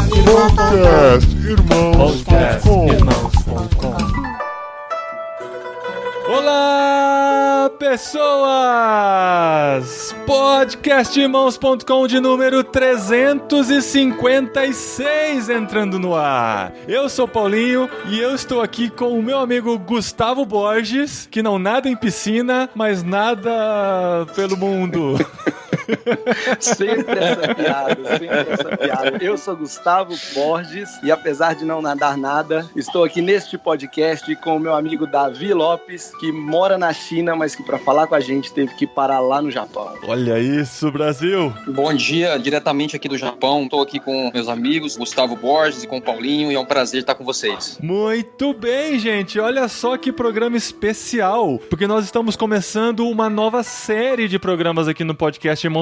Podcastirmãos.com. Olá, pessoas! Podcastirmãos.com de número 356 entrando no ar. Eu sou Paulinho e eu estou aqui com o meu amigo Gustavo Borges, que não nada em piscina, mas nada pelo mundo. Sempre essa piada. Eu sou Gustavo Borges e apesar de não nadar nada, estou aqui neste podcast com o meu amigo Davi Lopes, que mora na China, mas que para falar com a gente teve que parar lá no Japão. Olha isso, Brasil! Bom dia, diretamente aqui do Japão. Estou aqui com meus amigos Gustavo Borges e com o Paulinho e é um prazer estar com vocês. Muito bem, gente! Olha só que programa especial, porque nós estamos começando uma nova série de programas aqui no Podcastirmãos.com,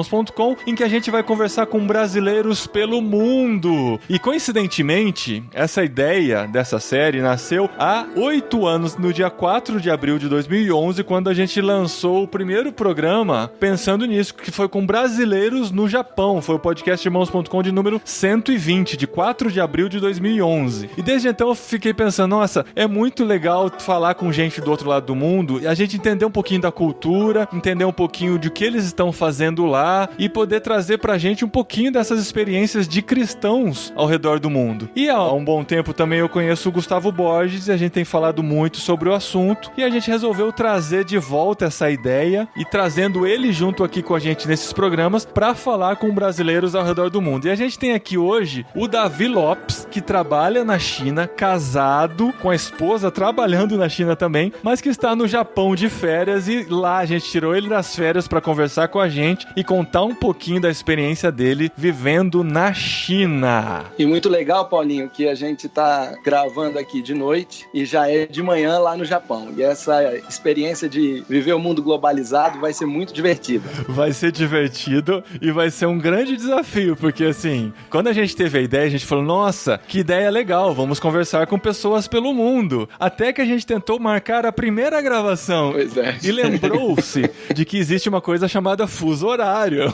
em que a gente vai conversar com brasileiros pelo mundo. E coincidentemente, essa ideia dessa série nasceu há 8 anos, no dia 4 de abril de 2011, quando a gente lançou o primeiro programa pensando nisso, que foi com brasileiros no Japão. Foi o Podcastirmãos.com de número 120, de 4 de abril de 2011. E desde então eu fiquei pensando, nossa, é muito legal falar com gente do outro lado do mundo e a gente entender um pouquinho da cultura, entender um pouquinho de que eles estão fazendo lá e poder trazer pra gente um pouquinho dessas experiências de cristãos ao redor do mundo. E há um bom tempo também eu conheço o Gustavo Borges e a gente tem falado muito sobre o assunto e a gente resolveu trazer de volta essa ideia e trazendo ele junto aqui com a gente nesses programas pra falar com brasileiros ao redor do mundo. E a gente tem aqui hoje o Davi Lopes, que trabalha na China, casado com a esposa, trabalhando na China também, mas que está no Japão de férias e lá a gente tirou ele das férias pra conversar com a gente e contar um pouquinho da experiência dele vivendo na China. E muito legal, Paulinho, que a gente tá gravando aqui de noite e já é de manhã lá no Japão. E essa experiência de viver o mundo globalizado vai ser muito divertida. Vai ser divertido e vai ser um grande desafio, porque assim, quando a gente teve a ideia, a gente falou, nossa, que ideia legal, vamos conversar com pessoas pelo mundo. Até que a gente tentou marcar a primeira gravação. Pois é. E lembrou-se de que existe uma coisa chamada fuso horário.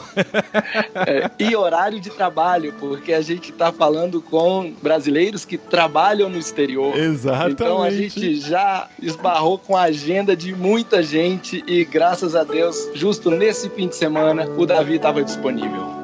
E horário de trabalho, porque a gente está falando com brasileiros que trabalham no exterior. Exatamente. Então a gente já esbarrou com a agenda de muita gente e graças a Deus, justo nesse fim de semana, o Davi estava disponível.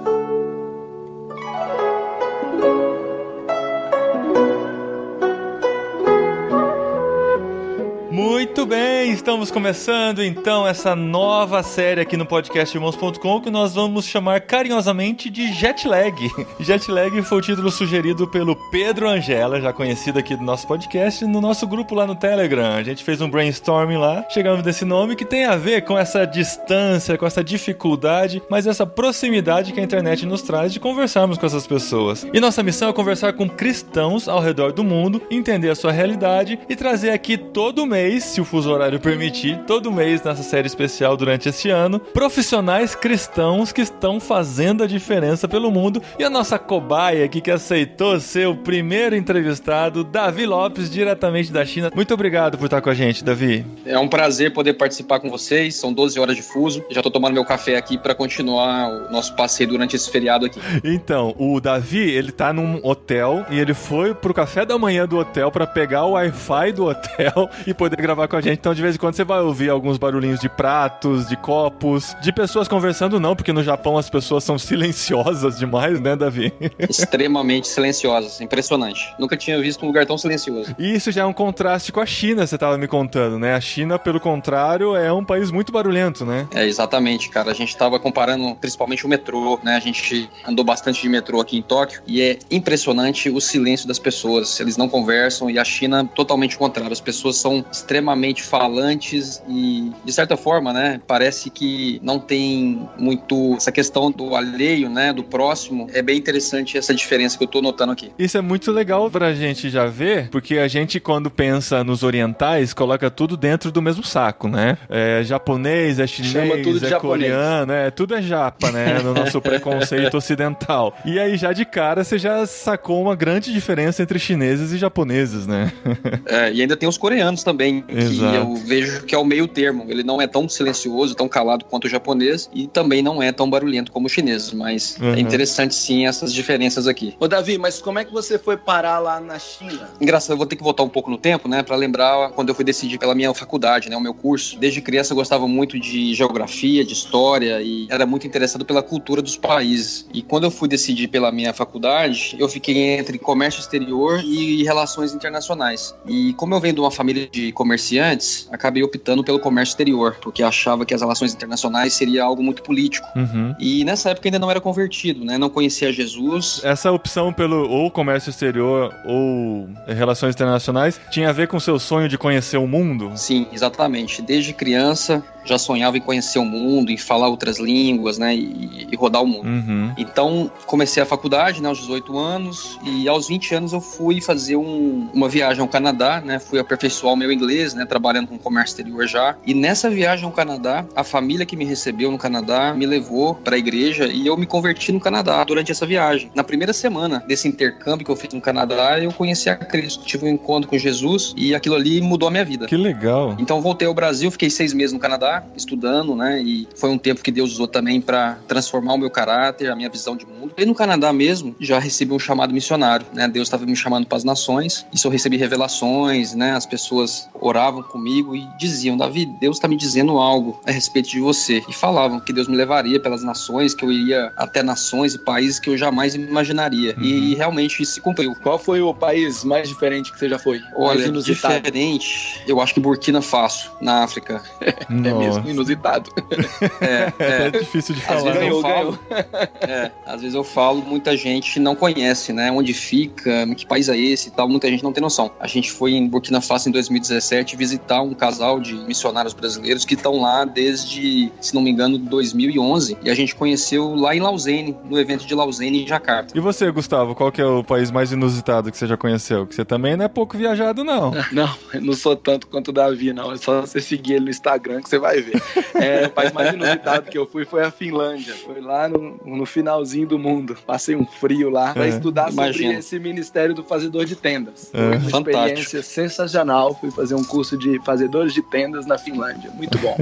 Muito bem, estamos começando então essa nova série aqui no Podcastirmãos.com que nós vamos chamar carinhosamente de Jetlag. Jetlag foi o título sugerido pelo Pedro Angela, já conhecido aqui do nosso podcast, no nosso grupo lá no Telegram. A gente fez um brainstorming lá, chegamos nesse nome que tem a ver com essa distância, com essa dificuldade, mas essa proximidade que a internet nos traz de conversarmos com essas pessoas. E nossa missão é conversar com cristãos ao redor do mundo, entender a sua realidade e trazer aqui todo mês, se o fuso horário permitir, todo mês nessa série especial durante este ano, profissionais cristãos que estão fazendo a diferença pelo mundo. E a nossa cobaia aqui que aceitou ser o primeiro entrevistado, Davi Lopes, diretamente da China. Muito obrigado por estar com a gente, Davi. É um prazer poder participar com vocês, são 12 horas de fuso. Já tô tomando meu café aqui para continuar o nosso passeio durante esse feriado aqui. Então, o Davi, ele tá num hotel e ele foi pro café da manhã do hotel para pegar o Wi-Fi do hotel e poder gravar com a gente. Então, de vez em quando, você vai ouvir alguns barulhinhos de pratos, de copos, de pessoas conversando, não, porque no Japão as pessoas são silenciosas demais, né, Davi? Extremamente silenciosas, impressionante. Nunca tinha visto um lugar tão silencioso. E isso já é um contraste com a China, você tava me contando, né? A China, pelo contrário, é um país muito barulhento, né? É, exatamente, cara. A gente tava comparando principalmente o metrô, né? A gente andou bastante de metrô aqui em Tóquio e é impressionante o silêncio das pessoas. Eles não conversam e a China, totalmente o contrário. As pessoas são extremamente falantes e, de certa forma, né, parece que não tem muito essa questão do alheio, né, do próximo. É bem interessante essa diferença que eu tô notando aqui. Isso é muito legal pra gente já ver, porque a gente, quando pensa nos orientais, coloca tudo dentro do mesmo saco, né? É japonês, é chinês, é coreano, tudo é japa, né, no nosso preconceito ocidental. E aí, já de cara, você já sacou uma grande diferença entre chineses e japoneses, né? E ainda tem os coreanos também, Exato. que eu vejo que é o meio termo. Ele não é tão silencioso, tão calado quanto o japonês e também não é tão barulhento como o chinês, mas é interessante sim essas diferenças aqui. Ô Davi, mas como é que você foi parar lá na China? Engraçado, eu vou ter que voltar um pouco no tempo, né, para lembrar quando eu fui decidir pela minha faculdade, né, o meu curso. Desde criança eu gostava muito de geografia, de história e era muito interessado pela cultura dos países. E quando eu fui decidir pela minha faculdade, eu fiquei entre comércio exterior e relações internacionais. E como eu venho de uma família de comerciantes, acabei optando pelo comércio exterior, porque achava que as relações internacionais seria algo muito político. E nessa época ainda não era convertido, né, não conhecia Jesus. Essa opção pelo ou comércio exterior ou relações internacionais tinha a ver com o seu sonho de conhecer o mundo? Sim, exatamente. Desde criança já sonhava em conhecer o mundo, em falar outras línguas, né, e rodar o mundo. Então, comecei a faculdade, né, aos 18 anos, e aos 20 anos eu fui fazer uma viagem ao Canadá, né, fui aperfeiçoar o meu inglês, né, trabalhando com comércio exterior já, e nessa viagem ao Canadá, a família que me recebeu no Canadá me levou para a igreja e eu me converti no Canadá durante essa viagem. Na primeira semana desse intercâmbio que eu fiz no Canadá, eu conheci a Cristo, tive um encontro com Jesus e aquilo ali mudou a minha vida. Que legal! Então voltei ao Brasil, fiquei 6 meses no Canadá, estudando, né, e foi um tempo que Deus usou também para transformar o meu caráter, a minha visão de mundo. E no Canadá mesmo, já recebi um chamado missionário, né, Deus estava me chamando para as nações, isso eu recebi revelações, né, as pessoas oravam comigo e diziam, Davi, Deus está me dizendo algo a respeito de você, e falavam que Deus me levaria pelas nações, que eu iria até nações e países que eu jamais imaginaria, e realmente isso se cumpriu. Qual foi o país mais diferente que você já foi? Olha, diferente, eu acho que Burkina Faso, na África. É mesmo, inusitado. É difícil de falar. Às vezes eu falo, muita gente não conhece, né, onde fica, que país é esse e tal, muita gente não tem noção. A gente foi em Burkina Faso em 2017 visitar um casal de missionários brasileiros que estão lá desde, se não me engano, 2011, e a gente conheceu lá em Lausanne, no evento de Lausanne em Jacarta. E você, Gustavo, qual que é o país mais inusitado que você já conheceu? Que você também não é pouco viajado, não. Não, eu não sou tanto quanto o Davi, não. É só você seguir ele no Instagram que você vai ver. O país mais inusitado que eu fui foi a Finlândia. Foi lá no finalzinho do mundo. Passei um frio lá para estudar sobre esse ministério do fazedor de tendas. Foi uma experiência sensacional. Fui fazer um curso de fazedores de tendas na Finlândia. Muito bom.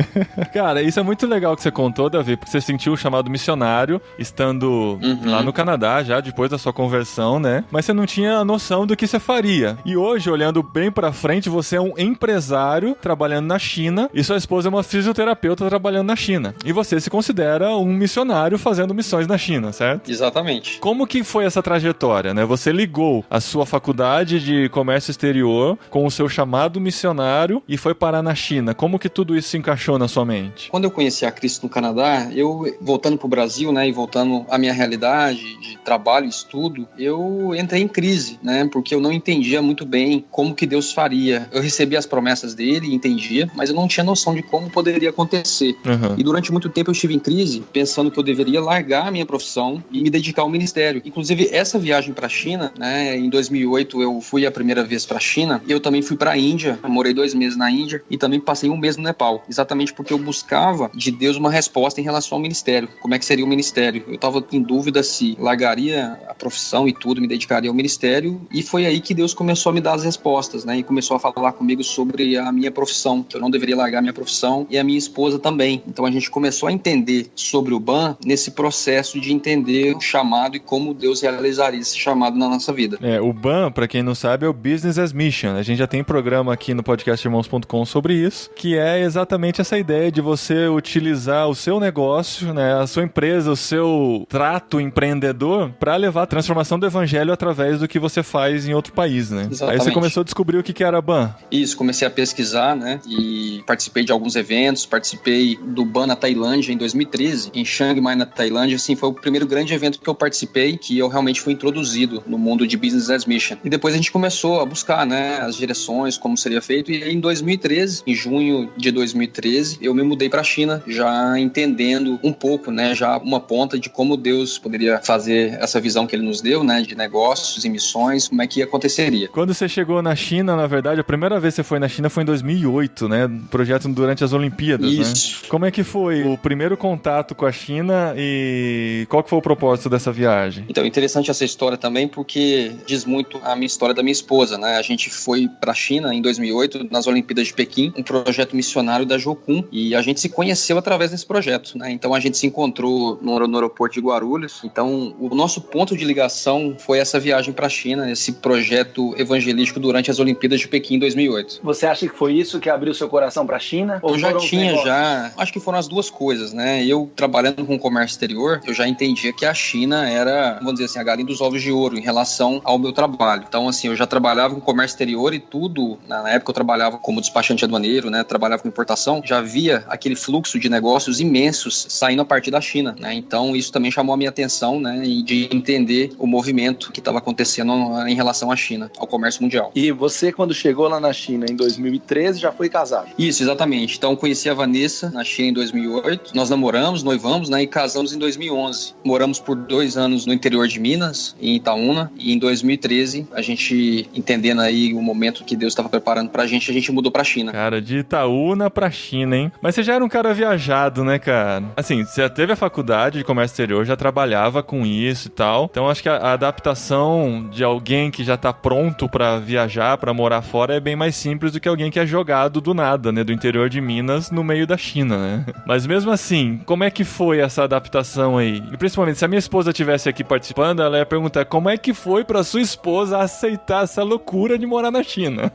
Cara, isso é muito legal que você contou, Davi, porque você sentiu o chamado missionário estando lá no Canadá, já depois da sua conversão, né? Mas você não tinha noção do que você faria. E hoje, olhando bem pra frente, você é um empresário trabalhando na China e sua esposa é uma fisioterapeuta trabalhando na China. E você se considera um missionário fazendo missões na China, certo? Exatamente. Como que foi essa trajetória, né? Você ligou a sua faculdade de comércio exterior com o seu chamado missionário e foi parar na China. Como que tudo isso se encaixou na sua mente? Quando eu conheci a Cristo no Canadá, eu, voltando pro Brasil, né, e voltando à minha realidade de trabalho e estudo, eu entrei em crise, né, porque eu não entendia muito bem como que Deus faria. Eu recebia as promessas dele, entendia, mas eu não tinha noção de como poderia acontecer. E durante muito tempo eu estive em crise, pensando que eu deveria largar a minha profissão e me dedicar ao ministério. Inclusive, essa viagem para a China, né, em 2008 eu fui a primeira vez para a China, e eu também fui para a Índia, eu morei 2 meses na Índia e também passei 1 mês no Nepal, exatamente porque eu buscava de Deus uma resposta em relação ao ministério. Como é que seria o ministério? Eu estava em dúvida se largaria a profissão e tudo, me dedicaria ao ministério, e foi aí que Deus começou a me dar as respostas, né, e começou a falar comigo sobre a minha profissão, que eu não deveria largar a minha profissão, e a minha esposa também. Então a gente começou a entender sobre o BAN nesse processo de entender o chamado e como Deus realizaria esse chamado na nossa vida. O BAN, para quem não sabe, é o Business as Mission. A gente já tem programa aqui no podcastirmãos.com sobre isso, que é exatamente essa ideia de você utilizar o seu negócio, né, a sua empresa, o seu trato empreendedor para levar a transformação do evangelho através do que você faz em outro país, né? Exatamente. Aí você começou a descobrir o que era BAN. Isso, comecei a pesquisar, né, e participei de alguns eventos, participei do BAN na Tailândia em 2013, em Chiang Mai, na Tailândia, assim, foi o primeiro grande evento que eu participei, que eu realmente fui introduzido no mundo de Business as Mission. E depois a gente começou a buscar, né, as direções, como seria feito, e em 2013, em junho de 2013, eu me mudei para a China, já entendendo um pouco, né, já uma ponta de como Deus poderia fazer essa visão que Ele nos deu, né, de negócios e missões, como é que aconteceria. Quando você chegou na China, na verdade, a primeira vez que você foi na China foi em 2008, né, projeto durante as Olimpíadas, Isso. Né? Como é que foi o primeiro contato com a China e qual que foi o propósito dessa viagem? Então, interessante essa história também, porque diz muito a minha história da minha esposa, né, a gente foi para a China em 2008, nas Olimpíadas de Pequim, um projeto missionário da Jocum, e a gente se conheceu através desse projeto, né? Então a gente se encontrou no aeroporto de Guarulhos. Então o nosso ponto de ligação foi essa viagem para a China, esse projeto evangelístico durante as Olimpíadas de Pequim em 2008. Você acha que foi isso que abriu seu coração para a China? Eu já tinha, acho que foram as duas coisas, né? Eu trabalhando com comércio exterior, eu já entendia que a China era, vamos dizer assim, a galinha dos ovos de ouro em relação ao meu trabalho. Então, assim, eu já trabalhava com comércio exterior e tudo, na época eu trabalhava como despachante aduaneiro, né? Trabalhava com importação, já via aquele fluxo de negócios imensos saindo a partir da China, né? Então, isso também chamou a minha atenção, né? De entender o movimento que estava acontecendo em relação à China, ao comércio mundial. E você, quando chegou lá na China em 2013, já foi casado? Isso, exatamente. Então, conheci a Vanessa na China em 2008. Nós namoramos, noivamos, né? E casamos em 2011. Moramos por 2 anos no interior de Minas, em Itaúna. E em 2013, a gente, entendendo aí o momento que Deus estava preparando pra gente, a gente mudou pra China. Cara, de Itaúna pra China, hein? Mas você já era um cara viajado, né, cara? Assim, você já teve a faculdade de comércio exterior, já trabalhava com isso e tal. Então, acho que a adaptação de alguém que já tá pronto pra viajar, pra morar fora, é bem mais simples do que alguém que é jogado do nada, né? Do interior de Minas, no meio da China, né? Mas mesmo assim, como é que foi essa adaptação aí? E principalmente, se a minha esposa estivesse aqui participando, ela ia perguntar como é que foi pra sua esposa aceitar essa loucura de morar na China?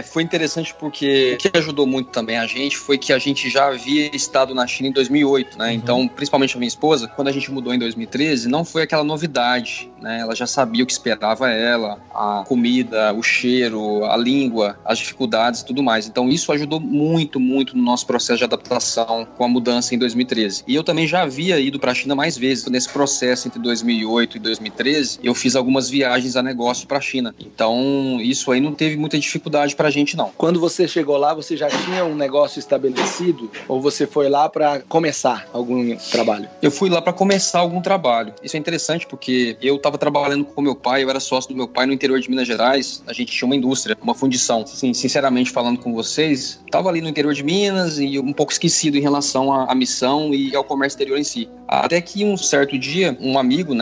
Foi interessante porque o que ajudou muito também a gente foi que a gente já havia estado na China em 2008, né? Então, principalmente a minha esposa, quando a gente mudou em 2013, não foi aquela novidade, né? Ela já sabia o que esperava ela, a comida, o cheiro, a língua, as dificuldades e tudo mais. Então, isso ajudou muito, muito no nosso processo de adaptação com a mudança em 2013. E eu também já havia ido para a China mais vezes. Nesse processo entre 2008 e 2013, eu fiz algumas viagens a negócio para a China. Então, isso aí não teve muita dificuldade para a gente, não. Quando você chegou lá, você já tinha um negócio estabelecido? Ou você foi lá para começar algum trabalho? Eu fui lá para começar algum trabalho. Isso é interessante porque eu estava trabalhando com meu pai, eu era sócio do meu pai no interior de Minas Gerais. A gente tinha uma indústria, uma fundição. Assim, sinceramente falando com vocês, estava ali no interior de Minas e um pouco esquecido em relação à missão e ao comércio exterior em si. Até que um certo dia, um amigo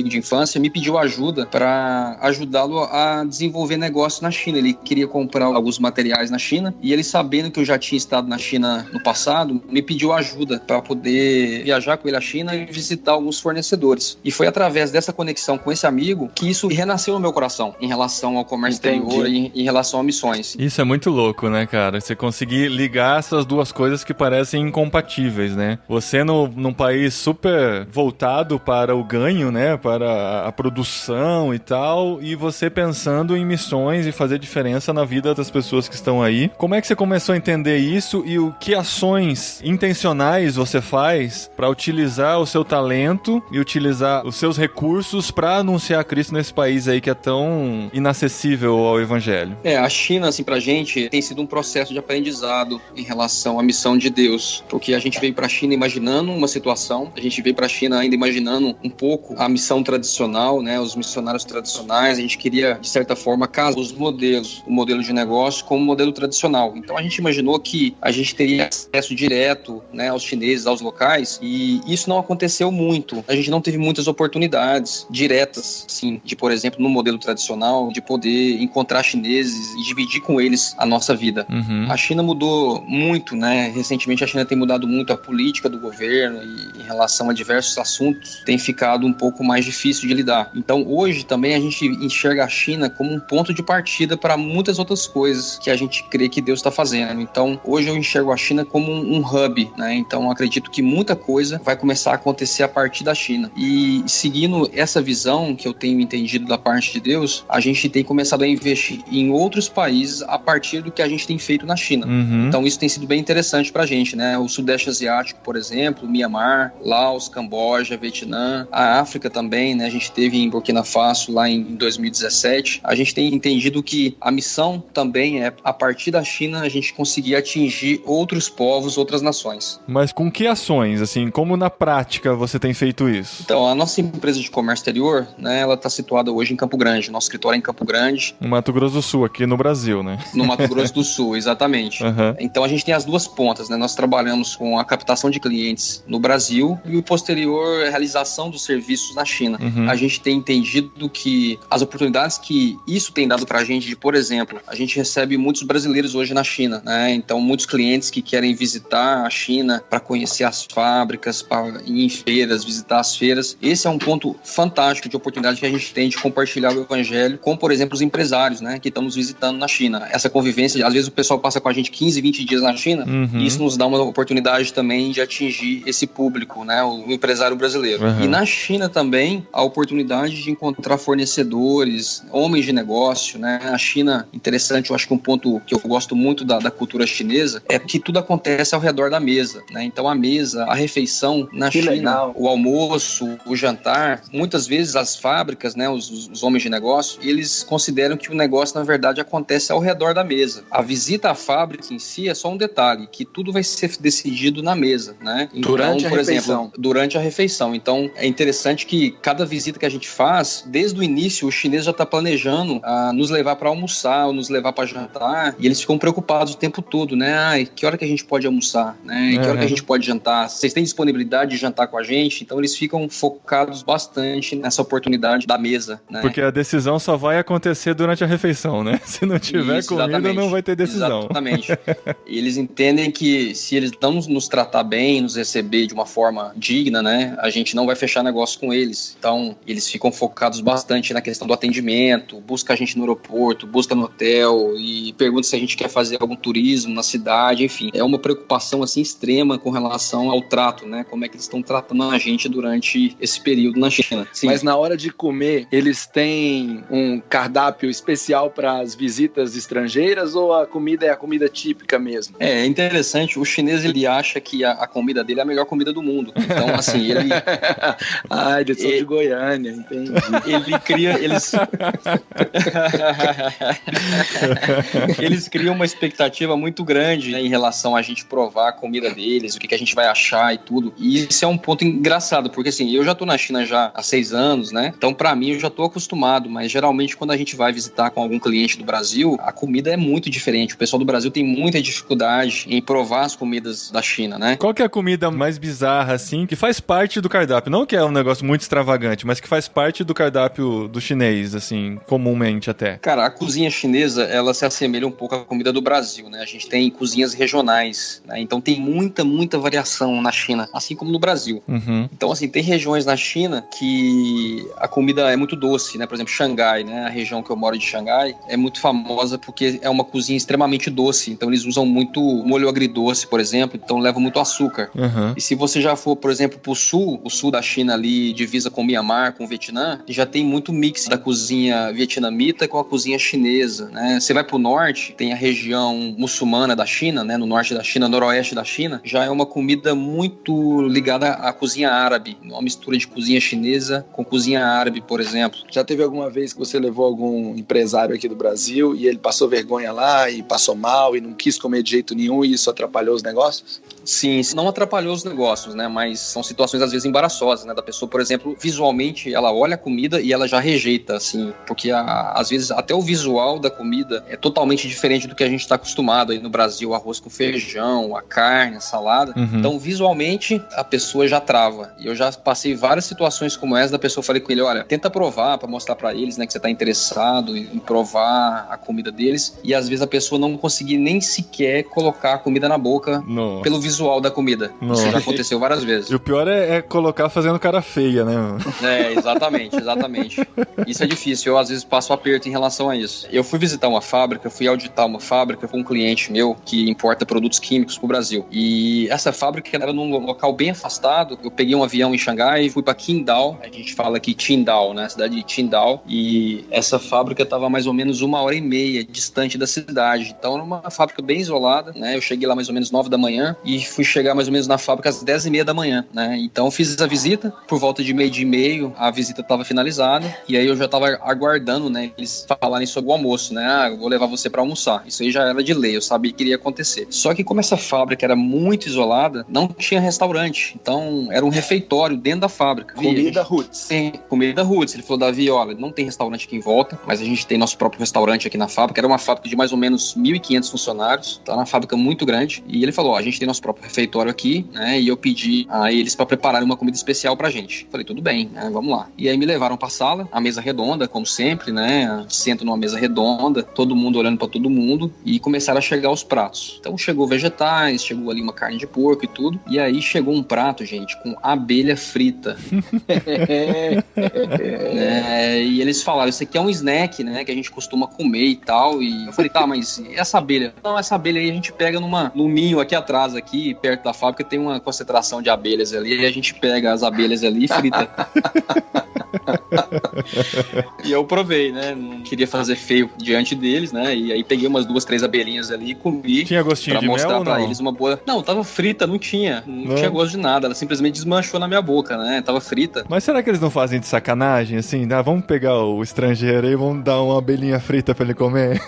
de infância, me pediu ajuda para ajudá-lo a desenvolver negócio na China. Ele queria comprar alguns materiais na China e ele, sabendo que eu já tinha estado na China no passado, me pediu ajuda para poder viajar com ele à China e visitar alguns fornecedores. E foi através dessa conexão com esse amigo que isso renasceu no meu coração em relação ao comércio exterior e em relação a missões. Isso é muito louco, né, cara? Você conseguir ligar essas duas coisas que parecem incompatíveis, né? Você num país super voltado para o ganho, né? Para a produção e tal, e você pensando em missões e fazer diferença na vida das pessoas que estão aí. Como é que você começou a entender isso e o que ações intencionais você faz para utilizar o seu talento e utilizar os seus recursos para anunciar Cristo nesse país aí que é tão inacessível ao evangelho? A China, assim, pra gente tem sido um processo de aprendizado em relação à missão de Deus, porque a gente veio pra China imaginando uma situação, a gente veio pra China ainda imaginando um pouco a missão tradicional, né, os missionários tradicionais. A gente queria, de certa forma, casar os modelos, o modelo de negócio com o modelo tradicional. Então a gente imaginou que a gente teria acesso direto, né, aos chineses, aos locais, e isso não aconteceu muito. A gente não teve muitas oportunidades diretas, assim, de, por exemplo, no modelo tradicional, de poder encontrar chineses e dividir com eles a nossa vida. A China mudou muito, né? Recentemente a China tem mudado muito a política do governo e em relação a diversos assuntos tem ficado um pouco mais difícil de lidar. Então hoje também a gente enxerga a China como um ponto de partida para muitas outras coisas que a gente crê que Deus está fazendo. Então hoje eu enxergo a China como um hub, né? Então acredito que muita coisa vai começar a acontecer a partir da China. E seguindo essa visão que eu tenho entendido da parte de Deus, a gente tem começado a investir em outros países a partir do que a gente tem feito na China. Então isso tem sido bem interessante pra gente, né? O Sudeste Asiático, por exemplo, Mianmar, Laos, Camboja, Vietnã, a África também, né? A gente teve em Burkina Faso lá em 2017. A gente tem entendido que a missão também é, a partir da China, a gente conseguir atingir outros povos, outras nações. Mas com que ações? Assim, como na prática você tem feito isso? Então, a nossa empresa de comércio exterior, né? Ela está situada hoje em Campo Grande. Nosso escritório é em Campo Grande. No Mato Grosso do Sul, aqui no Brasil, né? No Mato Grosso do Sul, exatamente. Então a gente tem as duas pontas, né? Nós trabalhamos com a captação de clientes no Brasil e o posterior realização dos serviços na China. A gente tem entendido que as oportunidades que isso tem dado pra gente, de, por exemplo, a gente recebe muitos brasileiros hoje na China, né? Então, muitos clientes que querem visitar a China para conhecer as fábricas, para ir em feiras, visitar as feiras. Esse é um ponto fantástico de oportunidade que a gente tem de compartilhar o evangelho com, por exemplo, os empresários, né, que estão nos visitando na China. Essa convivência, às vezes o pessoal passa com a gente 15, 20 dias na China, e isso nos dá uma oportunidade também de atingir esse público, né, o empresário brasileiro. E na China também, a oportunidade de encontrar fornecedores, homens de negócio, né? A China, interessante, eu acho que um ponto que eu gosto muito da cultura chinesa é que tudo acontece ao redor da mesa, né? Então a mesa, a refeição na China, legal. O almoço, o jantar, muitas vezes as fábricas, né, os homens de negócio, eles consideram que o negócio na verdade acontece ao redor da mesa. A visita à fábrica em si é só um detalhe, que tudo vai ser decidido na mesa, né? Então, durante a refeição. Exemplo, durante a refeição. Então é interessante que cada visita que a gente faz, desde o início, o chinês já está planejando nos levar para almoçar ou nos levar para jantar, e eles ficam preocupados o tempo todo, né? Ai, que hora que a gente pode almoçar, né? Que hora que a gente pode jantar? Vocês têm disponibilidade de jantar com a gente? Então eles ficam focados bastante nessa oportunidade da mesa, né? Porque a decisão só vai acontecer durante a refeição, né? Se não tiver isso, comida, exatamente. Não vai ter decisão. Exatamente. Eles entendem que se eles não nos tratar bem, nos receber de uma forma digna, né? A gente não vai fechar negócio com eles. Então, eles ficam focados bastante na questão do atendimento, busca a gente no aeroporto, busca no hotel e pergunta se a gente quer fazer algum turismo na cidade, enfim. É uma preocupação, assim, extrema com relação ao trato, né? Como é que eles estão tratando a gente durante esse período na China. Sim. Mas na hora de comer, eles têm um cardápio especial para as visitas estrangeiras ou a comida é a comida típica mesmo? É interessante, o chinês ele acha que a comida dele é a melhor comida do mundo. Então, assim, ele... eles são de Goiânia, entendi. Eles criam uma expectativa muito grande, né, em relação a gente provar a comida deles, o que a gente vai achar e tudo. E isso é um ponto engraçado, porque assim, eu já tô na China já há 6 anos, né? Então, pra mim, eu já tô acostumado, mas geralmente quando a gente vai visitar com algum cliente do Brasil, a comida é muito diferente. O pessoal do Brasil tem muita dificuldade em provar as comidas da China, né? Qual que é a comida mais bizarra, assim, que faz parte do cardápio? Não que é um negócio muito extravagante, mas que faz parte do cardápio do chinês, assim, comumente até. Cara, a cozinha chinesa, ela se assemelha um pouco à comida do Brasil, né? A gente tem cozinhas regionais, né? Então tem muita variação na China, assim como no Brasil. Então, assim, tem regiões na China que a comida é muito doce, né? Por exemplo, Xangai, né? A região que eu moro de Xangai é muito famosa porque é uma cozinha extremamente doce. Então, eles usam muito molho agridoce, por exemplo, então leva muito açúcar. E se você já for, por exemplo, pro sul, o sul da China ali, divisa com Mianmar, com o Vietnã, já tem muito mix da cozinha vietnamita com a cozinha chinesa, né? Você vai pro norte, tem a região muçulmana da China, né? No norte da China, noroeste da China, já é uma comida muito ligada à cozinha árabe, uma mistura de cozinha chinesa com cozinha árabe, por exemplo. Já teve alguma vez que você levou algum empresário aqui do Brasil e ele passou vergonha lá e passou mal e não quis comer de jeito nenhum e isso atrapalhou os negócios? Sim, não atrapalhou os negócios, né? Mas são situações às vezes embaraçosas, né? Da pessoa, por exemplo, visualmente ela olha a comida e ela já rejeita, assim, porque às vezes até o visual da comida é totalmente diferente do que a gente está acostumado aí no Brasil, arroz com feijão, a carne, a salada. Então, visualmente, a pessoa já trava. E eu já passei várias situações como essa da pessoa, falei com ele, olha, tenta provar para mostrar para eles, né, que você está interessado em provar a comida deles. E às vezes a pessoa não conseguir nem sequer colocar a comida na boca pelo visual da comida. Isso já aconteceu várias vezes. E o pior é colocar fazendo cara feia, né? Exatamente. Isso é difícil. Eu às vezes passo aperto em relação a isso. Eu fui visitar uma fábrica, fui auditar uma fábrica com um cliente meu que importa produtos químicos pro Brasil. E essa fábrica era num local bem afastado. Eu peguei um avião em Xangai e fui para Qingdao. A gente fala aqui Qingdao, né? A cidade de Qingdao. E essa fábrica estava mais ou menos 1h30 distante da cidade. Então era uma fábrica bem isolada, né? Eu cheguei lá mais ou menos 9 da manhã e fui chegar mais ou menos na fábrica às 10h30 da manhã, né? Então eu fiz a visita, por volta de 12h30 a visita estava finalizada e aí eu já estava aguardando, né? Eles falarem sobre o almoço, né? Eu vou levar você para almoçar. Isso aí já era de lei, eu sabia que iria acontecer. Só que como essa fábrica era muito isolada, não tinha restaurante. Então era um refeitório dentro da fábrica. Comida roots. Comida roots. Ele falou, Davi, olha, não tem restaurante aqui em volta, mas a gente tem nosso próprio restaurante aqui na fábrica. Era uma fábrica de mais ou menos 1.500 funcionários. Então era uma fábrica muito grande. E ele falou, a gente tem nosso próprio refeitório aqui, né? E eu pedi a eles para prepararem uma comida especial pra gente. Falei, tudo bem, né? Vamos lá. E aí me levaram pra sala, a mesa redonda, como sempre, né? Sento numa mesa redonda, todo mundo olhando para todo mundo e começaram a chegar os pratos. Então chegou vegetais, chegou ali uma carne de porco e tudo. E aí chegou um prato, gente, com abelha frita. E eles falaram, isso aqui é um snack, né, que a gente costuma comer e tal. E eu falei, tá, mas essa abelha? Não, essa abelha aí a gente pega num ninho aqui atrás, aqui perto da fábrica, tem uma concentração de abelhas ali, e a gente pega as abelhas ali e frita. E eu provei, né? Não queria fazer feio diante deles, né? E aí peguei umas 2, 3 abelhinhas ali e comi. Tinha gostinho pra de mostrar mel pra ou não? eles uma boa. Não, tava frita, não tinha gosto de nada. Ela simplesmente desmanchou na minha boca, né? Tava frita. Mas será que eles não fazem de sacanagem, assim? Ah, vamos pegar o estrangeiro aí e vamos dar uma abelhinha frita pra ele comer?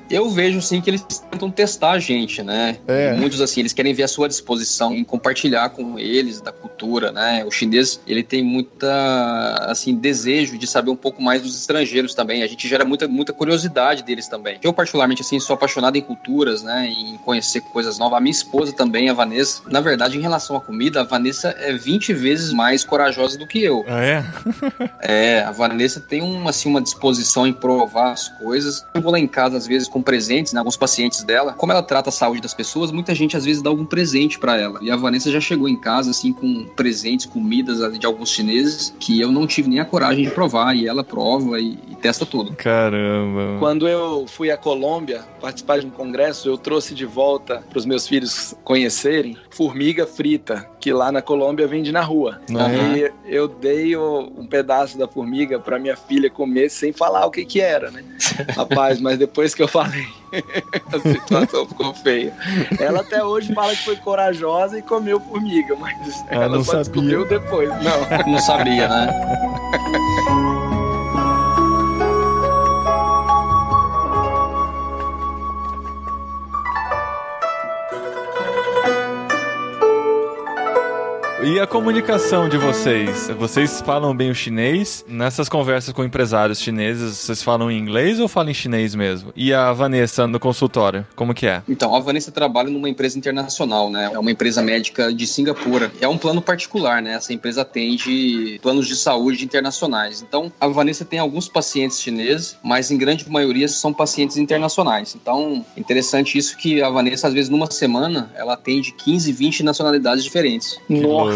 Eu vejo, sim, que eles tentam testar a gente, né? Muitos, assim, eles querem ver a sua disposição em compartilhar com eles da cultura, né? O chinês, ele tem muita, assim, desejo de saber um pouco mais dos estrangeiros também. A gente gera muita curiosidade deles também. Eu, particularmente, assim, sou apaixonado em culturas, né? Em conhecer coisas novas. A minha esposa também, a Vanessa, na verdade, em relação à comida, a Vanessa é 20 vezes mais corajosa do que eu. A Vanessa tem uma disposição em provar as coisas. Eu vou lá em casa, às vezes, com presentes, né? Alguns pacientes dela. Como ela trata a saúde das pessoas, muita gente, às vezes, dá algum presente pra ela. E a Vanessa já chegou em casa, assim, com presentes, comidas de alguns chineses, que eu não tive nem a coragem de provar. E ela prova e testa tudo. Caramba. Quando eu fui à Colômbia participar de um congresso, eu trouxe de volta para os meus filhos conhecerem formiga frita, que lá na Colômbia vende na rua. E eu dei um pedaço da formiga para minha filha comer sem falar o que era, né? Rapaz, mas depois que eu falei, a situação ficou feia. Ela até hoje fala que foi corajosa e comeu formiga, mas ela só descobriu depois. Não sabia, né? E a comunicação de vocês? Vocês falam bem o chinês? Nessas conversas com empresários chineses, vocês falam em inglês ou falam em chinês mesmo? E a Vanessa no consultório, como que é? Então, a Vanessa trabalha numa empresa internacional, né? É uma empresa médica de Singapura. É um plano particular, né? Essa empresa atende planos de saúde internacionais. Então, a Vanessa tem alguns pacientes chineses, mas em grande maioria são pacientes internacionais. Então, interessante isso que a Vanessa, às vezes, numa semana, ela atende 15, 20 nacionalidades diferentes. Nossa!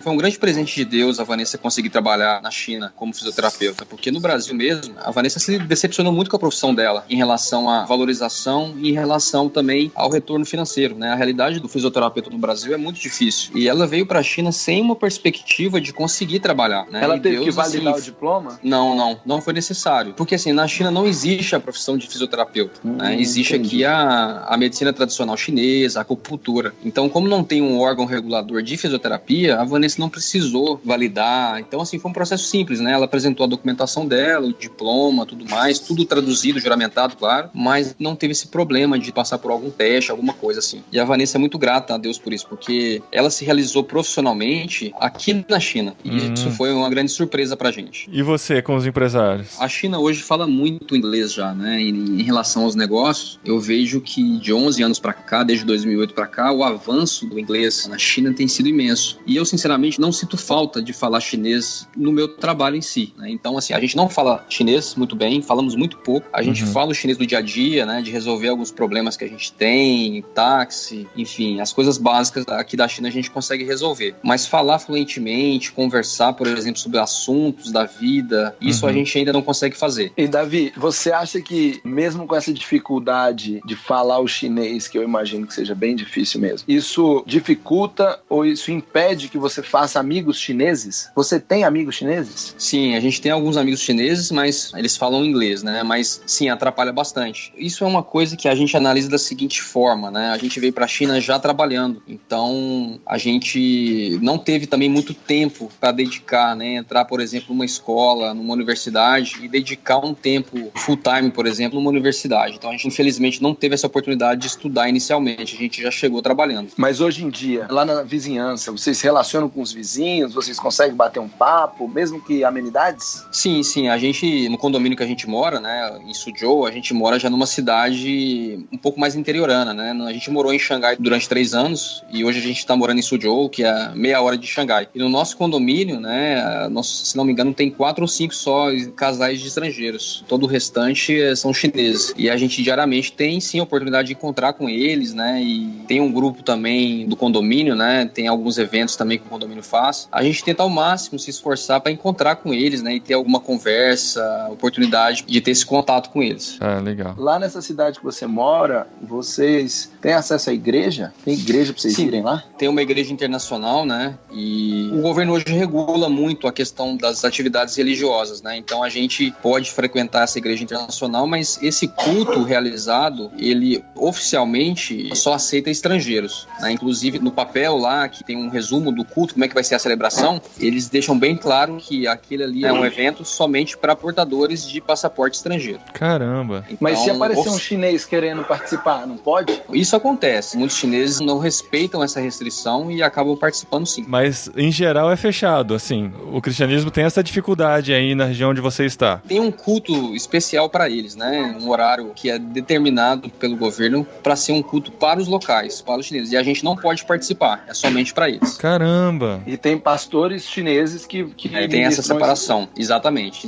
Foi um grande presente de Deus a Vanessa conseguir trabalhar na China como fisioterapeuta, porque no Brasil mesmo, a Vanessa se decepcionou muito com a profissão dela em relação à valorização e em relação também ao retorno financeiro, né? A realidade do fisioterapeuta no Brasil é muito difícil. E ela veio para a China sem uma perspectiva de conseguir trabalhar, né? Ela teve que validar o diploma? Não foi necessário. Porque assim, na China não existe a profissão de fisioterapeuta, né? Existe aqui a medicina tradicional chinesa, a acupuntura. Então, como não tem um órgão regulador de fisioterapia, a Vanessa não precisou validar. Então, assim, foi um processo simples, né? Ela apresentou a documentação dela, o diploma, tudo mais, tudo traduzido, juramentado, claro, mas não teve esse problema de passar por algum teste, alguma coisa assim. E a Vanessa é muito grata a Deus por isso, porque ela se realizou profissionalmente aqui na China. E isso foi uma grande surpresa pra gente. E você, com os empresários? A China hoje fala muito inglês já, né? Em relação aos negócios, eu vejo que de 11 anos pra cá, desde 2008 pra cá, o avanço do inglês na China tem sido imenso. E eu, sinceramente, não sinto falta de falar chinês no meu trabalho em si, né? Então, assim, a gente não fala chinês muito bem, falamos muito pouco. A gente fala o chinês do dia a dia, né? De resolver alguns problemas que a gente tem, táxi, enfim, as coisas básicas aqui da China a gente consegue resolver. Mas falar fluentemente, conversar, por exemplo, sobre assuntos da vida, isso a gente ainda não consegue fazer. E, Davi, você acha que, mesmo com essa dificuldade de falar o chinês, que eu imagino que seja bem difícil mesmo, isso dificulta ou isso impede que você faça amigos chineses? Você tem amigos chineses? Sim, a gente tem alguns amigos chineses, mas eles falam inglês, né? Mas sim, atrapalha bastante. Isso é uma coisa que a gente analisa da seguinte forma, né? A gente veio para a China já trabalhando, então a gente não teve também muito tempo para dedicar, né? Entrar, por exemplo, numa escola, numa universidade e dedicar um tempo full time, por exemplo, numa universidade. Então a gente infelizmente não teve essa oportunidade de estudar inicialmente, a gente já chegou trabalhando. Mas hoje em dia, lá na vizinhança? Vocês se relacionam com os vizinhos? Vocês conseguem bater um papo, mesmo que amenidades? Sim, sim. A gente, no condomínio que a gente mora, né, em Suzhou, a gente mora já numa cidade um pouco mais interiorana, né? A gente morou em Xangai durante 3 anos e hoje a gente está morando em Suzhou, que é meia hora de Xangai. E no nosso condomínio, né, se não me engano, tem 4 ou 5 só casais de estrangeiros. Todo o restante são chineses. E a gente diariamente tem, sim, a oportunidade de encontrar com eles, né? E tem um grupo também do condomínio, né? Tem alguns eventos também que o condomínio faz. A gente tenta ao máximo se esforçar para encontrar com eles, né? E ter alguma conversa, oportunidade de ter esse contato com eles. Ah, legal. Lá nessa cidade que você mora, vocês têm acesso à igreja? Tem igreja para vocês irem lá? Tem uma igreja internacional, né? E o governo hoje regula muito a questão das atividades religiosas, né? Então a gente pode frequentar essa igreja internacional, mas esse culto realizado, ele oficialmente só aceita estrangeiros, né? Inclusive no papel lá, que tem um resumo do culto, como é que vai ser a celebração, eles deixam bem claro que aquele ali é um evento somente para portadores de passaporte estrangeiro. Caramba. Então, mas se aparecer um chinês querendo participar, não pode? Isso acontece. Muitos chineses não respeitam essa restrição e acabam participando sim. Mas em geral é fechado, assim. O cristianismo tem essa dificuldade aí na região onde você está. Tem um culto especial para eles, né? Um horário que é determinado pelo governo para ser um culto para os locais, para os chineses. E a gente não pode participar, é somente para eles. Caramba! E tem pastores chineses que tem essa separação. Exatamente.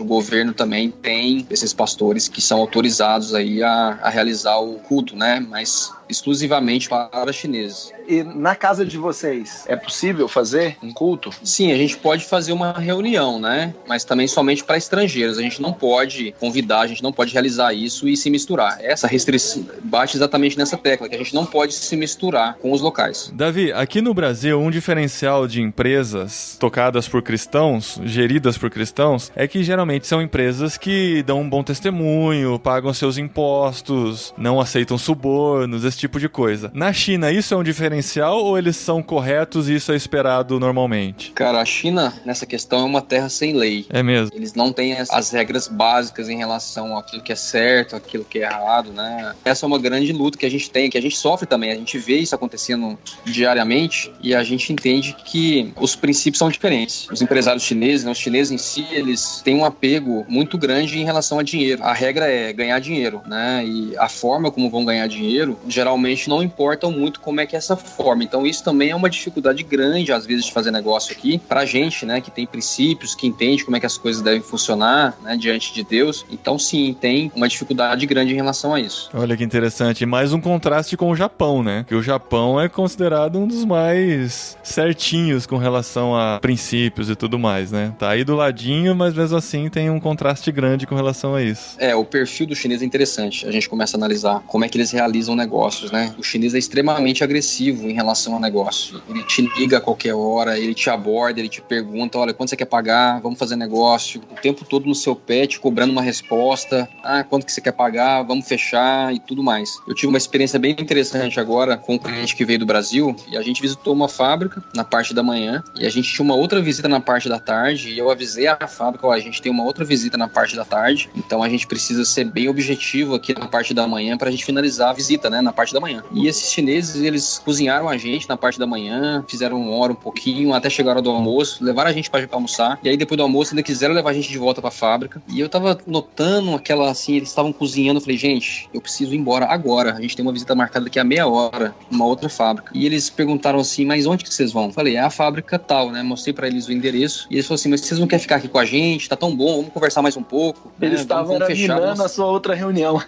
O governo também tem esses pastores que são autorizados aí a realizar o culto, né? Mas exclusivamente para chineses. E na casa de vocês, é possível fazer um culto? Sim, a gente pode fazer uma reunião, né? Mas também somente para estrangeiros. A gente não pode convidar, a gente não pode realizar isso e se misturar. Essa restrição bate exatamente nessa tecla, que a gente não pode se misturar com os locais. Davi, aqui no Brasil, um diferencial de empresas tocadas por cristãos, geridas por cristãos, é que geralmente são empresas que dão um bom testemunho, pagam seus impostos, não aceitam subornos, esse tipo de coisa. Na China, isso é um diferencial ou eles são corretos e isso é esperado normalmente? Cara, a China, nessa questão, é uma terra sem lei. É mesmo? Eles não têm as regras básicas em relação àquilo que é certo, àquilo que é errado, né? Essa é uma grande luta que a gente tem, que a gente sofre também. A gente vê isso acontecendo diariamente e a gente entende que os princípios são diferentes. Os empresários chineses, né, os chineses em si, eles têm um apego muito grande em relação a dinheiro. A regra é ganhar dinheiro, né? E a forma como vão ganhar dinheiro, geralmente não importam muito como é que é essa forma. Então isso também é uma dificuldade grande, às vezes, de fazer negócio aqui, pra gente, né, que tem princípios, que entende como é que as coisas devem funcionar, né, diante de Deus. Então sim, tem uma dificuldade grande em relação a isso. Olha que interessante. E mais um contraste com o Japão, né? Que o Japão é considerado um dos mais certinhos com relação a princípios e tudo mais, né? Tá aí do ladinho, mas mesmo assim tem um contraste grande com relação a isso. O perfil do chinês é interessante. A gente começa a analisar como é que eles realizam negócios, né? O chinês é extremamente agressivo em relação ao negócio. Ele te liga a qualquer hora, ele te aborda, ele te pergunta, olha, quanto você quer pagar? Vamos fazer negócio. O tempo todo no seu pé, te cobrando uma resposta. Quanto que você quer pagar? Vamos fechar e tudo mais. Eu tive uma experiência bem interessante agora com um cliente que veio do Brasil e a gente visitou uma fábrica na parte da manhã e a gente tinha uma outra visita na parte da tarde e eu avisei a fábrica, a gente tem uma outra visita na parte da tarde, então a gente precisa ser bem objetivo aqui na parte da manhã para a gente finalizar a visita, né, na parte da manhã. E esses chineses, eles cozinharam a gente na parte da manhã, fizeram uma hora um pouquinho, até chegar a hora do almoço, levaram a gente para almoçar, e aí depois do almoço ainda quiseram levar a gente de volta para a fábrica, e eu tava notando aquela, assim, eles estavam cozinhando, eu falei, gente, eu preciso ir embora agora, a gente tem uma visita marcada daqui a meia hora, numa outra fábrica. E eles perguntaram assim, mas onde que vocês vão? Eu falei, é a fábrica tal, né, mostrei para eles o endereço, e eles falaram assim, mas vocês não querem ficar aqui com a gente, tá tão bom, vamos conversar mais um pouco. Eles estavam minando a sua outra reunião.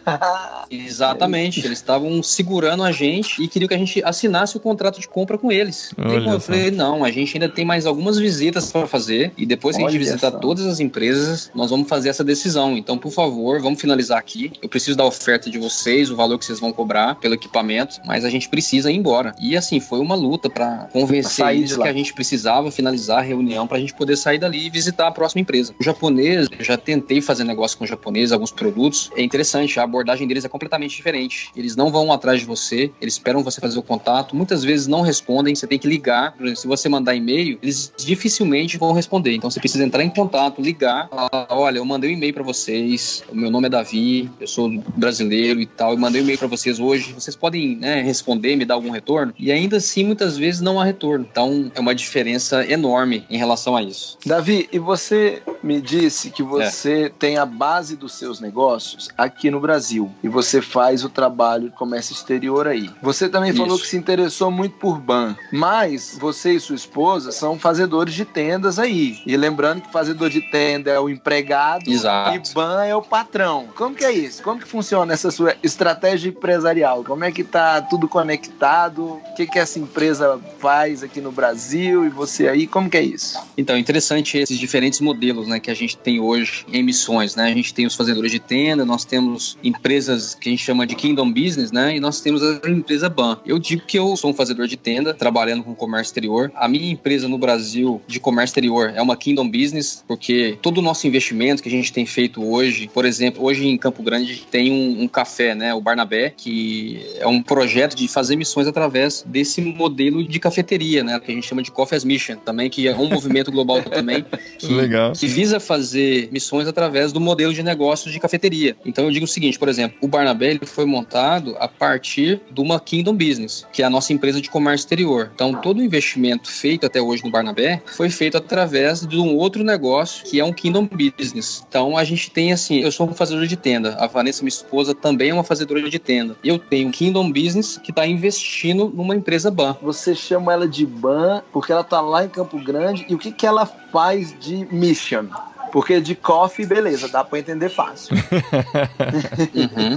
Exatamente, eles estavam segurando a gente e queriam que a gente assinasse o contrato de compra com eles. Eu falei, não, a gente ainda tem mais algumas visitas para fazer e depois que a gente visitar todas as empresas, nós vamos fazer essa decisão. Então, por favor, vamos finalizar aqui. Eu preciso da oferta de vocês, o valor que vocês vão cobrar pelo equipamento, mas a gente precisa ir embora. E assim, foi uma luta para convencer eles que a gente precisava finalizar a reunião para a gente poder sair dali e visitar a próxima empresa. O japonês, eu já tentei fazer negócio com o japonês, alguns produtos. É interessante, a abordagem deles é completamente diferente. Eles não vão atrás de você, eles esperam você fazer o contato, muitas vezes não respondem, você tem que ligar. Por exemplo, se você mandar e-mail, eles dificilmente vão responder. Então você precisa entrar em contato, ligar, falar, olha, eu mandei um e-mail para vocês, o meu nome é Davi, eu sou brasileiro e tal, eu mandei um e-mail para vocês hoje, vocês podem, né, responder, me dar algum retorno? E ainda assim, muitas vezes não há retorno. Então, é uma diferença enorme em relação a isso. Davi, e você me disse que você tem a base dos seus negócios aqui no Brasil e você faz o trabalho de comércio exterior aí. Você também falou que se interessou muito por ban, mas você e sua esposa são fazedores de tendas aí. E lembrando que fazedor de tenda é o empregado. Exato. E ban é o patrão. Como que é isso? Como que funciona essa sua estratégia empresarial? Como é que tá tudo conectado? O que essa empresa faz aqui no Brasil e você aí? Como que é isso? Então, interessante esses diferentes modelos, né, que a gente tem hoje em missões, né? A gente tem os fazedores de tenda, nós temos empresas que a gente chama de Kingdom Business, né? E nós temos a empresa BAN. Eu digo que eu sou um fazedor de tenda, trabalhando com comércio exterior. A minha empresa no Brasil de comércio exterior é uma Kingdom Business, porque todo o nosso investimento que a gente tem feito hoje, por exemplo, hoje em Campo Grande tem um café, né? O Barnabé, que é um projeto de fazer missões através desse modelo de cafeteria, né? Que a gente chama de Coffee as Mission, também, que é um movimento global também, que visa fazer missões através do modelo de negócios de cafeteria. Então eu digo o seguinte, por exemplo, o Barnabé ele foi montado a partir de uma Kingdom Business, que é a nossa empresa de comércio exterior. Então todo o investimento feito até hoje no Barnabé foi feito através de um outro negócio, que é um Kingdom Business. Então a gente tem assim, eu sou um fazedor de tenda, a Vanessa, minha esposa, também é uma fazedora de tenda. Eu tenho um Kingdom Business que está investindo numa empresa BAN. Você chama ela de BAN porque ela está lá em Campo Grande, e o que ela faz de mission? Porque de coffee, beleza, dá pra entender fácil.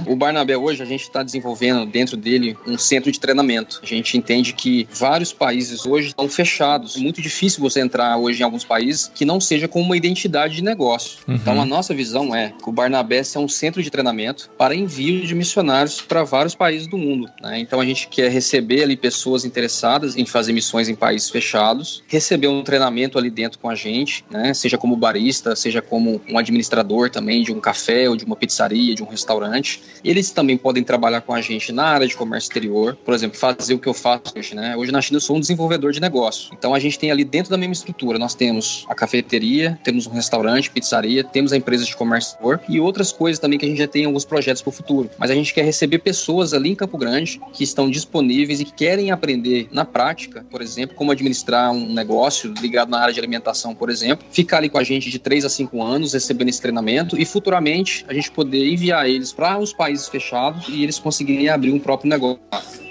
O Barnabé hoje, a gente está desenvolvendo dentro dele um centro de treinamento. A gente entende que vários países hoje estão fechados. É muito difícil você entrar hoje em alguns países que não seja com uma identidade de negócio. Então a nossa visão é que o Barnabé é um centro de treinamento para envio de missionários para vários países do mundo, né? Então a gente quer receber ali pessoas interessadas em fazer missões em países fechados, receber um treinamento ali dentro com a gente, né? Seja como barista, seja como um administrador também de um café ou de uma pizzaria, de um restaurante. Eles também podem trabalhar com a gente na área de comércio exterior, por exemplo, fazer o que eu faço hoje, né? Hoje na China eu sou um desenvolvedor de negócio. Então a gente tem ali dentro da mesma estrutura, nós temos a cafeteria, temos um restaurante, pizzaria, temos a empresa de comércio exterior e outras coisas também que a gente já tem alguns projetos para o futuro. Mas a gente quer receber pessoas ali em Campo Grande que estão disponíveis e que querem aprender na prática, por exemplo, como administrar um negócio ligado na área de alimentação, por exemplo, ficar ali com a gente de 3 a 5 anos recebendo esse treinamento e futuramente a gente poder enviar eles para os países fechados e eles conseguirem abrir um próprio negócio.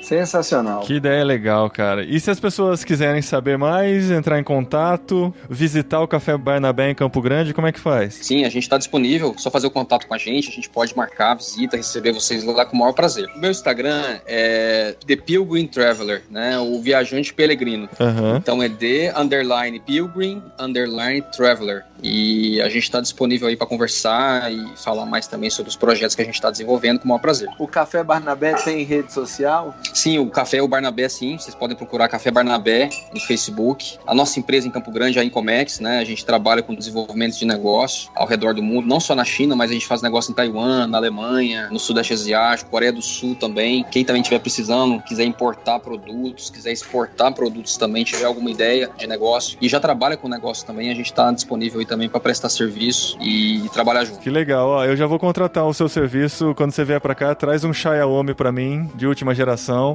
Sensacional. Que ideia legal, cara. E se as pessoas quiserem saber mais, entrar em contato, visitar o Café Barnabé em Campo Grande, como é que faz? Sim, a gente está disponível, só fazer o contato com a gente pode marcar a visita, receber vocês lá com o maior prazer. O meu Instagram é The Pilgrim Traveler, né? O viajante peregrino. Então é The_Pilgrim_Traveler. E a gente está disponível aí para conversar e falar mais também sobre os projetos que a gente está desenvolvendo com o maior prazer. O Café Barnabé tem rede social? Sim, o Café o Barnabé, sim. Vocês podem procurar Café Barnabé no Facebook. A nossa empresa em Campo Grande é a Incomex, né? A gente trabalha com desenvolvimento de negócio ao redor do mundo, não só na China, mas a gente faz negócio em Taiwan, na Alemanha, no Sudeste Asiático, Coreia do Sul também. Quem também estiver precisando, quiser importar produtos, quiser exportar produtos também, tiver alguma ideia de negócio e já trabalha com negócio também, a gente está disponível aí também para prestar serviço e trabalhar junto. Que legal, ó, eu já vou contratar o seu serviço quando você vier para cá, traz um Xiaomi para mim, de última geração.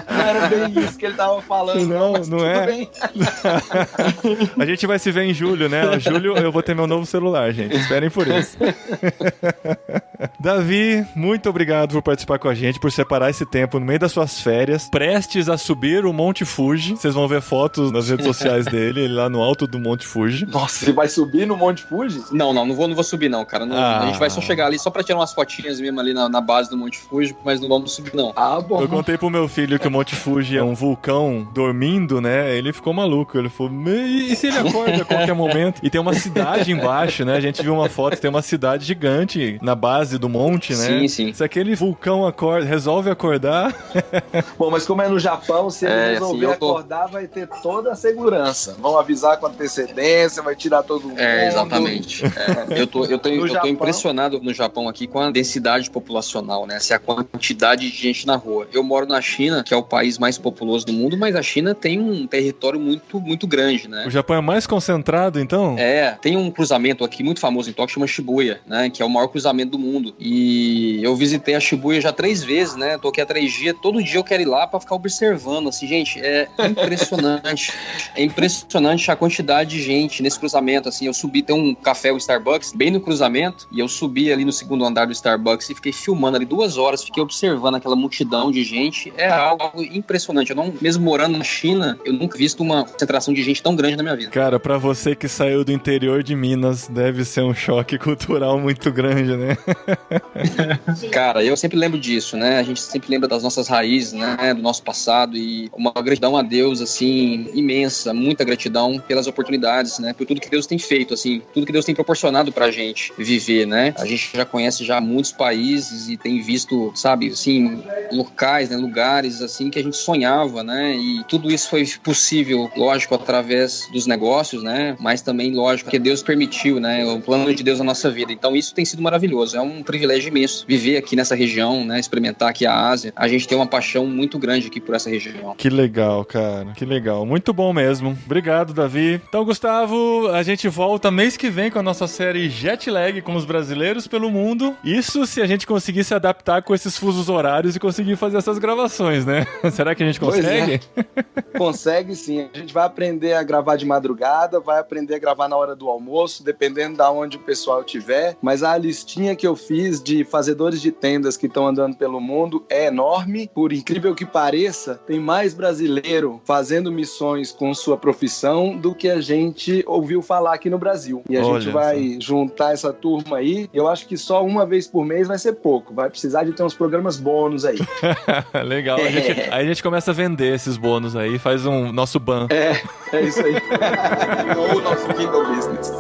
Não era bem isso que ele tava falando. Não é? Bem. A gente vai se ver em julho, né? Em julho eu vou ter meu novo celular, gente. Esperem por isso. Davi, muito obrigado por participar com a gente, por separar esse tempo no meio das suas férias, prestes a subir o Monte Fuji. Vocês vão ver fotos nas redes sociais dele, ele lá no alto do Monte Fuji. Nossa, você vai subir no Monte Fuji? Não vou subir não, cara. A gente vai só chegar ali só pra tirar umas fotinhas mesmo ali na base do Monte Fuji, mas não vamos subir não. Bom. Eu contei pro meu filho que o Monte Fuji é um vulcão dormindo, né? Ele ficou maluco, ele falou, e se ele acorda a qualquer momento? E tem uma cidade embaixo, né? A gente viu uma foto, tem uma cidade gigante na base do monte, né? Sim. Se aquele vulcão resolve acordar... Bom, mas como é no Japão, se ele resolver acordar, vai ter toda a segurança. Vão avisar com antecedência, vai tirar todo mundo. Exatamente. Eu tô impressionado no Japão aqui com a densidade populacional global, né? Essa é a quantidade de gente na rua. Eu moro na China, que é o país mais populoso do mundo, mas a China tem um território muito, muito grande, né? O Japão é mais concentrado, então? Tem um cruzamento aqui muito famoso em Tóquio, chama Shibuya, né? Que é o maior cruzamento do mundo. E eu visitei a Shibuya já 3 vezes, né? Tô aqui há 3 dias, todo dia eu quero ir lá pra ficar observando, assim, gente, é impressionante. É impressionante a quantidade de gente nesse cruzamento, assim. Eu subi, tem um café, o Starbucks, bem no cruzamento, e eu subi ali no segundo andar do Starbucks e fiquei filmando ali 2 horas, fiquei observando aquela multidão de gente. É algo impressionante. Eu não, mesmo morando na China, eu nunca visto uma concentração de gente tão grande na minha vida. Cara, pra você que saiu do interior de Minas, deve ser um choque cultural muito grande, né? Cara, eu sempre lembro disso, né? A gente sempre lembra das nossas raízes, né? Do nosso passado, e uma gratidão a Deus, assim, imensa, muita gratidão pelas oportunidades, né? Por tudo que Deus tem feito, assim, tudo que Deus tem proporcionado pra gente viver, né? A gente já conhece já muitos países e tem visto, sabe, assim, locais, né? Lugares, assim, que a gente sonhava, né? E tudo isso foi possível, lógico, através dos negócios, né? Mas também, lógico, que Deus permitiu, né? O plano de Deus na nossa vida. Então isso tem sido maravilhoso. É um privilégio imenso viver aqui nessa região, né? Experimentar aqui a Ásia. A gente tem uma paixão muito grande aqui por essa região. Que legal, cara. Que legal. Muito bom mesmo. Obrigado, Davi. Então, Gustavo, a gente volta mês que vem com a nossa série Jet Lag com os brasileiros pelo mundo. Isso se a gente conseguir se adaptar com esses fusos horários e conseguir fazer essas gravações, né? Será que a gente consegue? Consegue sim. A gente vai aprender a gravar de madrugada, vai aprender a gravar na hora do almoço, dependendo da onde o pessoal estiver. Mas a listinha que eu fiz de fazedores de tendas que estão andando pelo mundo é enorme. Por incrível que pareça, tem mais brasileiro fazendo missões com sua profissão do que a gente ouviu falar aqui no Brasil. E a gente vai juntar essa turma aí. Eu acho que só uma vez por mês vai ser pouco. Vai precisar de ter uns programas bônus aí. Legal. Aí a gente começa a vender esses bônus aí, faz um nosso ban. É isso aí. Ou o nosso Kindle Business.